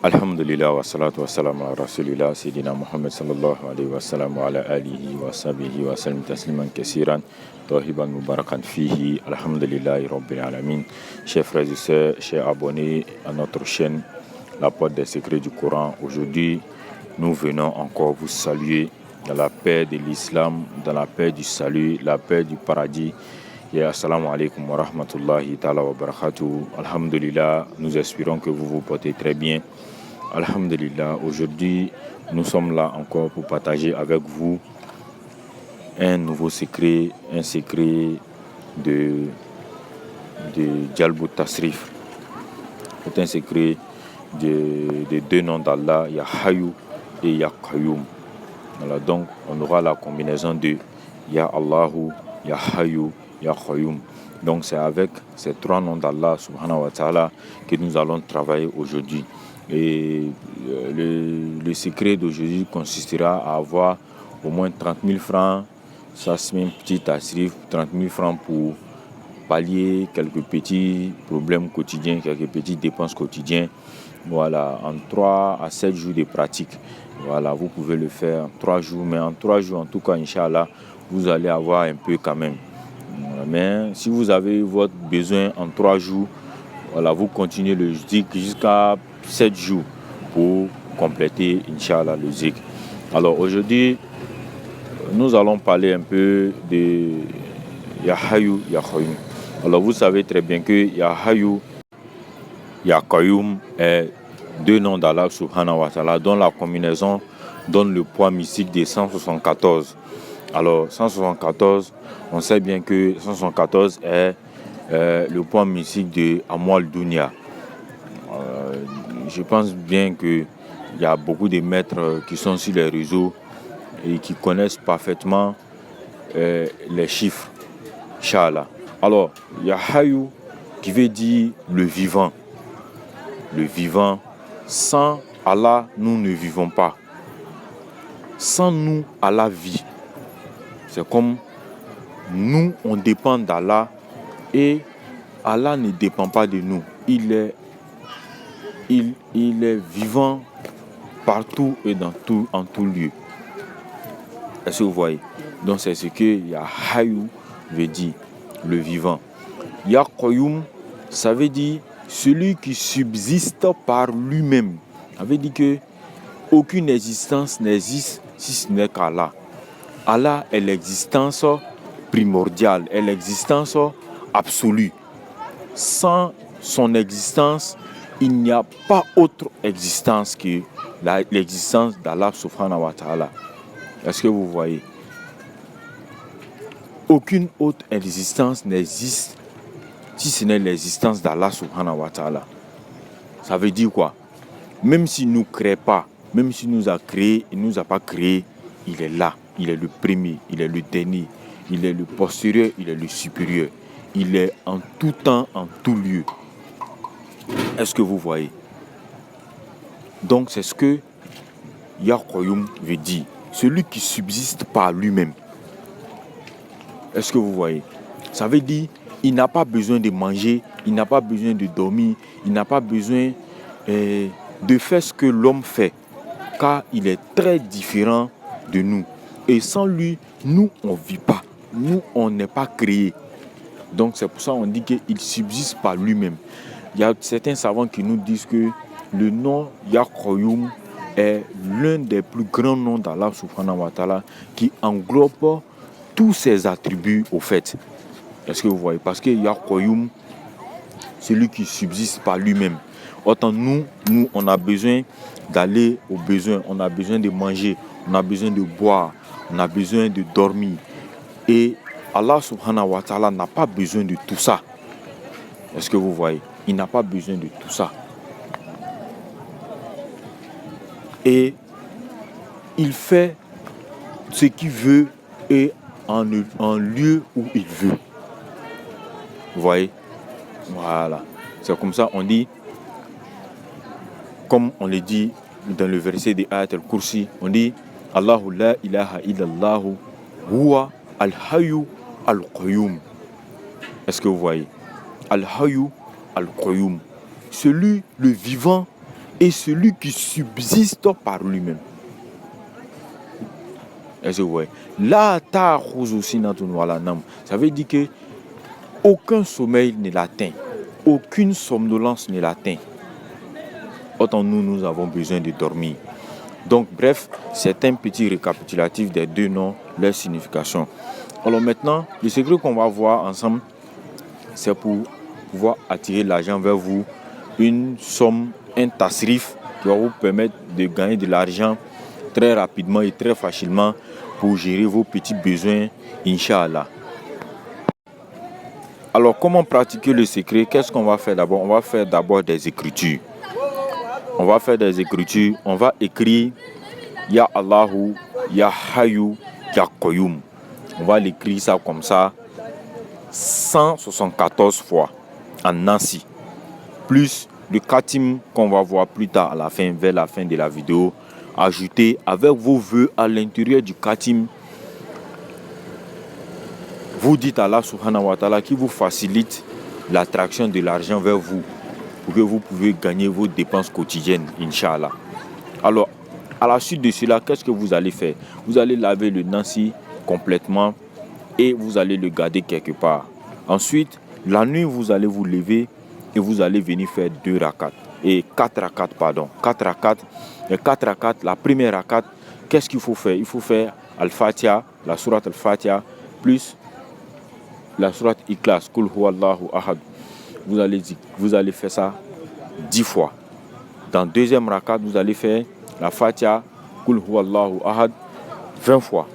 Alhamdulillah wa salatu wa salam ala rasulillah Sayyidina Muhammad sallallahu alaihi wa sallam wa ala alihi wa sahbihi wa sallam tasliman kasiran tawhiban mubarakan fihi. Alhamdulillahi rabbil alamin. Chers frères et sœurs, chers abonnés à notre chaîne La Porte des Secrets du Coran, aujourd'hui nous venons encore vous saluer dans la paix de l'islam, dans la paix du salut, la paix du paradis. Et assalamu alaikum wa rahmatullahi ta'ala wa barakatuh. Alhamdulillah, nous espérons que vous vous portez très bien. Alhamdulillah, aujourd'hui nous sommes là encore pour partager avec vous un nouveau secret, un secret de Jalbut Tasrif. C'est un secret de deux noms d'Allah, Ya Hayyu et Ya Qayyum. Voilà, donc on aura la combinaison de Ya Allahu, Ya Hayyu, Ya Qayyum. Donc c'est avec ces trois noms d'Allah subhanahu wa ta'ala que nous allons travailler aujourd'hui. Et le secret d'aujourd'hui consistera à avoir au moins 30 000 francs. Ça c'est un petit tasrif, 30 000 francs pour pallier quelques petits problèmes quotidiens, quelques petites dépenses quotidiennes. Voilà, en 3 à 7 jours de pratique. Voilà, vous pouvez le faire en 3 jours, mais en 3 jours, en tout cas, Inch'Allah, vous allez avoir un peu quand même. Voilà, mais si vous avez votre besoin en 3 jours, voilà, vous continuez le zikr jusqu'à 7 jours pour compléter, Inch'Allah, le zikr. Alors aujourd'hui, nous allons parler un peu de Ya Hayyu, Ya Qayyum. Alors vous savez très bien que Ya Hayyu, Ya Qayyum est deux noms d'Allah subhanahu wa ta'ala dont la combinaison donne le poids mystique de 174. Alors 174, on sait bien que 174 est le poids mystique de Amwal Dunya. Je pense bien qu'il y a beaucoup de maîtres qui sont sur les réseaux et qui connaissent parfaitement les chiffres. Inch'Allah. Alors, Ya Hayyu qui veut dire le vivant. Le vivant, sans Allah, nous ne vivons pas. Sans nous, Allah vit. C'est comme nous, on dépend d'Allah et Allah ne dépend pas de nous. Il est vivant partout et en tout lieu. Est-ce que vous voyez? Donc c'est ce que Ya Hayyu veut dire, le vivant. Ya Qayyum, ça veut dire celui qui subsiste par lui-même. Ça veut dire que aucune existence n'existe si ce n'est qu'Allah. Allah est l'existence primordiale, est l'existence absolue. Sans son existence, il n'y a pas autre existence que l'existence d'Allah subhanahu wa ta'ala. Est-ce que vous voyez? Aucune autre existence n'existe si ce n'est l'existence d'Allah subhanahu wa ta'ala. Ça veut dire quoi? Même s'il ne nous crée pas, même s'il nous a créé, il ne nous a pas créé, il est là. Il est le premier, il est le dernier, il est le postérieur, il est le supérieur. Il est en tout temps, en tout lieu. Est-ce que vous voyez? Donc c'est ce que Ya Qayyum veut dire. Celui qui subsiste par lui-même. Est-ce que vous voyez? Ça veut dire il n'a pas besoin de manger, il n'a pas besoin de dormir, il n'a pas besoin de faire ce que l'homme fait. Car il est très différent de nous. Et sans lui, nous, on ne vit pas. Nous, on n'est pas créés. Donc c'est pour ça qu'on dit qu'il subsiste par lui-même. Il y a certains savants qui nous disent que le nom Ya Qayyum est l'un des plus grands noms d'Allah subhanahu wa ta'ala qui englobe tous ses attributs au fait. Est-ce que vous voyez? Parce que Ya Qayyum, celui qui subsiste par lui-même. Autant nous, on a besoin d'aller aux besoins, on a besoin de manger, on a besoin de boire, on a besoin de dormir. Et Allah subhanahu wa ta'ala n'a pas besoin de tout ça. Est-ce que vous voyez? Il n'a pas besoin de tout ça. Et il fait ce qu'il veut et en lieu où il veut. Vous voyez? Voilà. C'est comme ça on dit, comme on le dit dans le verset de Ayat al-Kursi, on dit Allahu la ilaha illallahu huwa al-hayyu al-qayyum. Est-ce que vous voyez? Al-hayyu al-qayyum. Celui, le vivant, et celui qui subsiste par lui-même. Est-ce que vous voyez? La ta'khuzu sinatun wala nawm. Ça veut dire que aucun sommeil ne l'atteint, aucune somnolence ne l'atteint. Autant nous avons besoin de dormir. Donc bref, c'est un petit récapitulatif des deux noms, leur signification. Alors maintenant, le secret qu'on va voir ensemble, c'est pour pouvoir attirer l'argent vers vous, une somme, un tasrif qui va vous permettre de gagner de l'argent très rapidement et très facilement pour gérer vos petits besoins, Inch'Allah. Alors, comment pratiquer le secret? Qu'est-ce qu'on va faire d'abord? On va faire d'abord des écritures. On va faire des écritures. On va écrire Ya Allahu, Ya Hayyu, Ya Qayyum. On va l'écrire ça comme ça 174 fois en Nancy. Plus le khatim qu'on va voir plus tard à la fin, vers la fin de la vidéo. Ajoutez avec vos vœux à l'intérieur du khatim. Vous dites à Allah subhanahu wa ta'ala qui vous facilite l'attraction de l'argent vers vous pour que vous pouvez gagner vos dépenses quotidiennes, Inch'Allah. Alors, à la suite de cela, qu'est-ce que vous allez faire? Vous allez laver le Nancy complètement et vous allez le garder quelque part. Ensuite, la nuit, vous allez vous lever et vous allez venir faire 2 rakats. Et 4 rakats, pardon. 4 rakats. Et 4 rakats, la première rakat, qu'est-ce qu'il faut faire? Il faut faire Al-Fatiha, la sourate Al-Fatiha, plus la sourate Ikhlas, Kul Huwallahu Ahad. Vous allez faire ça 10 fois. Dans deuxième rakat, vous allez faire la Fatiha, Kul Huwallahu Ahad, 20 fois.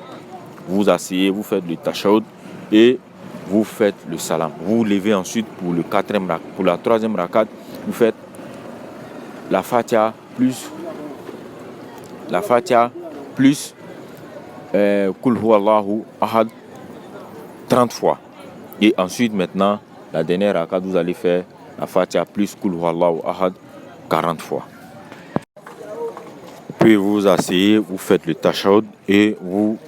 Vous vous asseyez, vous faites le tashahhud et vous faites le salam. Vous vous levez ensuite pour le quatrième rakat. Pour la troisième rakat, vous faites la Fatiha plus Kul Huwallahu Ahad 30 fois. Et ensuite, maintenant, la dernière rakat, vous allez faire la Fatiha plus Kul Huwallahu Ahad 40 fois. Puis vous vous asseyez, vous faites le tashahhud et vous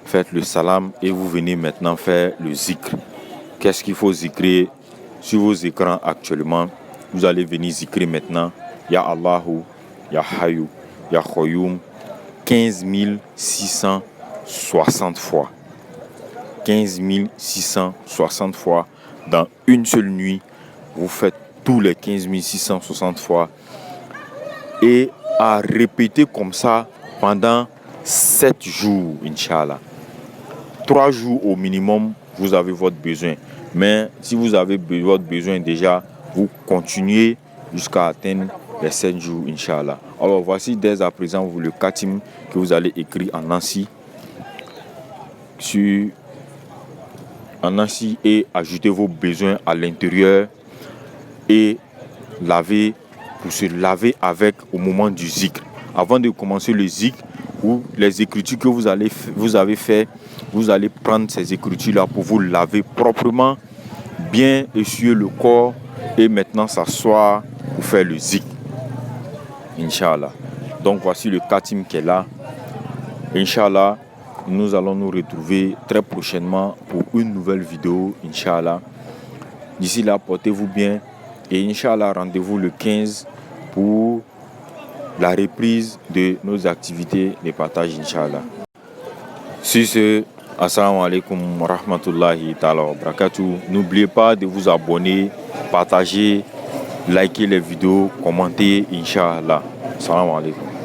faites le salam et vous venez maintenant faire le zikr. Qu'est-ce qu'il faut zikrer sur vos écrans actuellement? Vous allez venir zikrer maintenant Ya Allahu, Ya Hayyu, Ya Qayyum 15 660 fois. 15 660 fois dans une seule nuit. Vous faites tous les 15 660 fois et à répéter comme ça pendant 7 jours, Inch'Allah. 3 jours au minimum, vous avez votre besoin. Mais si vous avez votre besoin déjà, vous continuez jusqu'à atteindre les 7 jours, Inch'Allah. Alors voici dès à présent vous le khatim que vous allez écrire en Nancy. Et ajoutez vos besoins à l'intérieur et lavez pour se laver avec au moment du zikr. Avant de commencer le zikr ou les écritures que vous avez fait, vous allez prendre ces écritures là pour vous laver proprement, bien essuyer le corps et maintenant s'asseoir pour faire le zikr. Inch'Allah. Donc voici le khatim qui est là. Inch'Allah, nous allons nous retrouver très prochainement pour une nouvelle vidéo, Inch'Allah. D'ici là, portez-vous bien et Inch'Allah, rendez-vous le 15 pour la reprise de nos activités de partage, Inch'Allah. Sur ce, assalamu alaikum wa rahmatullahi ta'ala wa barakatuh. N'oubliez pas de vous abonner, partager, liker les vidéos, commenter, Inch'Allah. Assalamu alaikum.